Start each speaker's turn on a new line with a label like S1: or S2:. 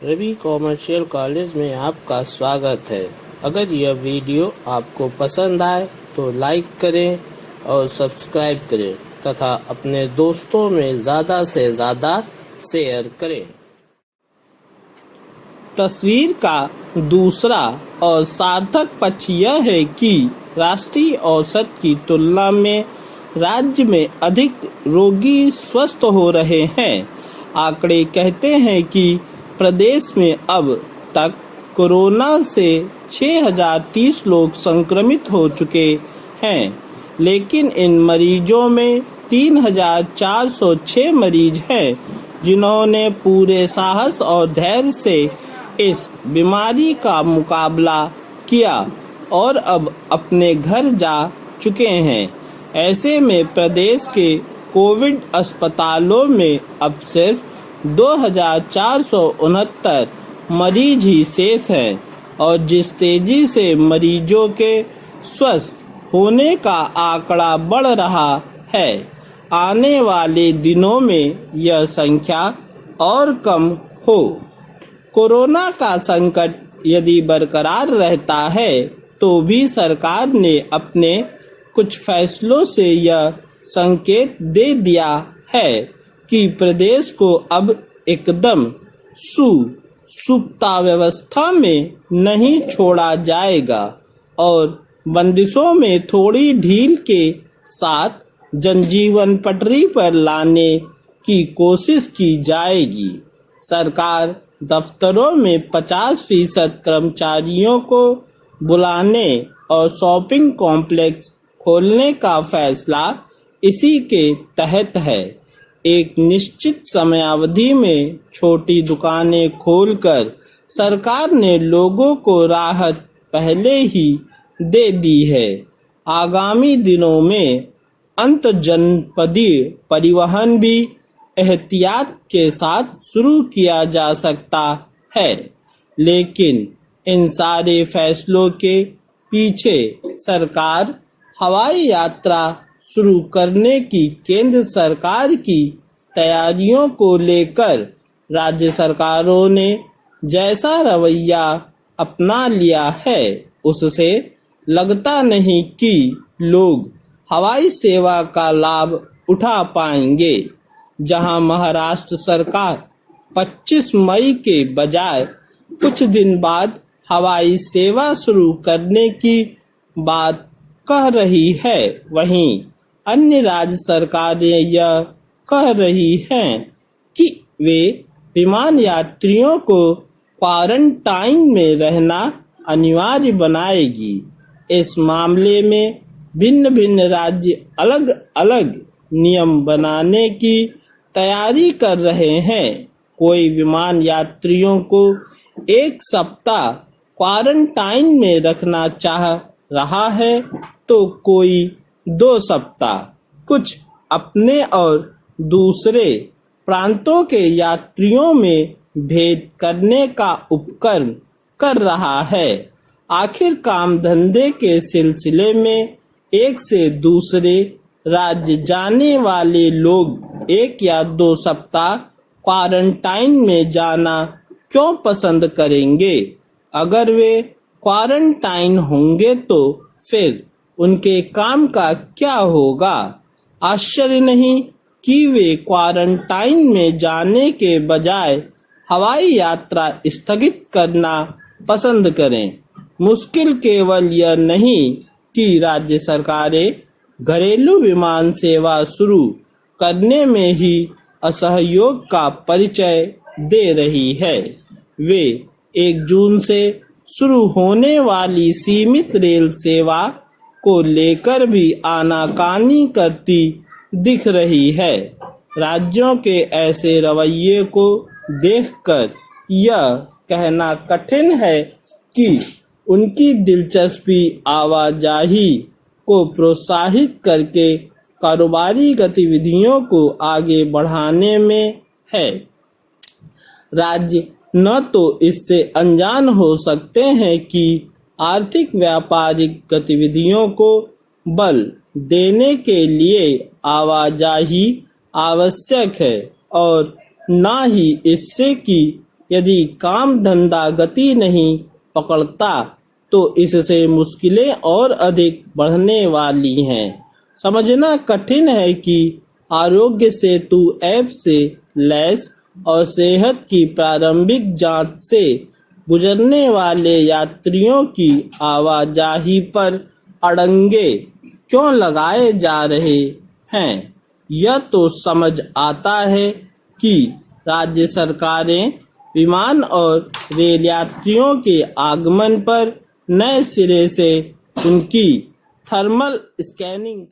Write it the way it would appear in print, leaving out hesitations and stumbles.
S1: Ravi commercial college में आपका स्वागत है। अगर यह वीडियो आपको पसंद आए तो लाइक करें और सब्सक्राइब करें तथा अपने दोस्तों में ज़्यादा से ज़्यादा शेयर करें। तस्वीर का दूसरा और सार्थक पक्ष यह है कि राष्ट्रीय औसत की तुलना में राज्य में अधिक रोगी स्वस्थ हो रहे हैं। आंकड़े कहते हैं कि प्रदेश में अब तक कोरोना से 6030 लोग संक्रमित हो चुके हैं, लेकिन इन मरीजों में 3406 मरीज हैं जिन्होंने पूरे साहस और धैर्य से इस बीमारी का मुकाबला किया और अब अपने घर जा चुके हैं। ऐसे में प्रदेश के कोविड अस्पतालों में अब सिर्फ 2469 मरीज ही शेष हैं और जिस तेजी से मरीजों के स्वस्थ होने का आंकड़ा बढ़ रहा है, आने वाले दिनों में यह संख्या और कम हो। कोरोना का संकट यदि बरकरार रहता है तो भी सरकार ने अपने कुछ फैसलों से यह संकेत दे दिया है कि प्रदेश को अब एकदम सुप्तावस्था में नहीं छोड़ा जाएगा और बंदिशों में थोड़ी ढील के साथ जनजीवन पटरी पर लाने की कोशिश की जाएगी। सरकार दफ्तरों में 50% कर्मचारियों को बुलाने और शॉपिंग कॉम्प्लेक्स खोलने का फैसला इसी के तहत है। एक निश्चित समयावधि में छोटी दुकानें खोलकर सरकार ने लोगों को राहत पहले ही दे दी है। आगामी दिनों में अंतर्जनपदीय परिवहन भी एहतियात के साथ शुरू किया जा सकता है, लेकिन इन सारे फैसलों के पीछे सरकार हवाई यात्रा शुरू करने की केंद्र सरकार की तैयारियों को लेकर राज्य सरकारों ने जैसा रवैया अपना लिया है, उससे लगता नहीं कि लोग हवाई सेवा का लाभ उठा पाएंगे। जहां महाराष्ट्र सरकार 25 मई के बजाय कुछ दिन बाद हवाई सेवा शुरू करने की बात कह रही है, वहीं अन्य राज्य सरकारें यह कह रही हैं कि वे विमान यात्रियों को क्वारंटाइन में रहना अनिवार्य बनाएगी। इस मामले में भिन्न भिन्न राज्य अलग अलग नियम बनाने की तैयारी कर रहे हैं। कोई विमान यात्रियों को 1 सप्ताह क्वारंटाइन में रखना चाह रहा है तो कोई 2 सप्ताह। कुछ अपने और दूसरे प्रांतों के यात्रियों में भेद करने का उपक्रम कर रहा है। आखिर काम धंधे के सिलसिले में एक से दूसरे राज्य जाने वाले लोग 1 या 2 सप्ताह क्वारंटाइन में जाना क्यों पसंद करेंगे? अगर वे क्वारंटाइन होंगे तो फिर उनके काम का क्या होगा? आश्चर्य नहीं कि वे क्वारंटाइन में जाने के बजाय हवाई यात्रा स्थगित करना पसंद करें। मुश्किल केवल यह नहीं कि राज्य सरकारें घरेलू विमान सेवा शुरू करने में ही असहयोग का परिचय दे रही है। वे 1 जून से शुरू होने वाली सीमित रेल सेवा को लेकर भी आनाकानी करती दिख रही है। राज्यों के ऐसे रवैये को देखकर यह कहना कठिन है कि उनकी दिलचस्पी आवाजाही को प्रोत्साहित करके कारोबारी गतिविधियों को आगे बढ़ाने में है। राज्य न तो इससे अनजान हो सकते हैं कि आर्थिक व्यापारिक गतिविधियों को बल देने के लिए आवाजाही आवश्यक है और न ही इससे कि यदि काम धंधा गति नहीं पकड़ता तो इससे मुश्किलें और अधिक बढ़ने वाली हैं। समझना कठिन है कि आरोग्य सेतु ऐप से लैस और सेहत की प्रारंभिक जांच से गुजरने वाले यात्रियों की आवाजाही पर अड़ंगे क्यों लगाए जा रहे हैं। यह तो समझ आता है कि राज्य सरकारें विमान और रेल यात्रियों के आगमन पर नए सिरे से उनकी थर्मल स्कैनिंग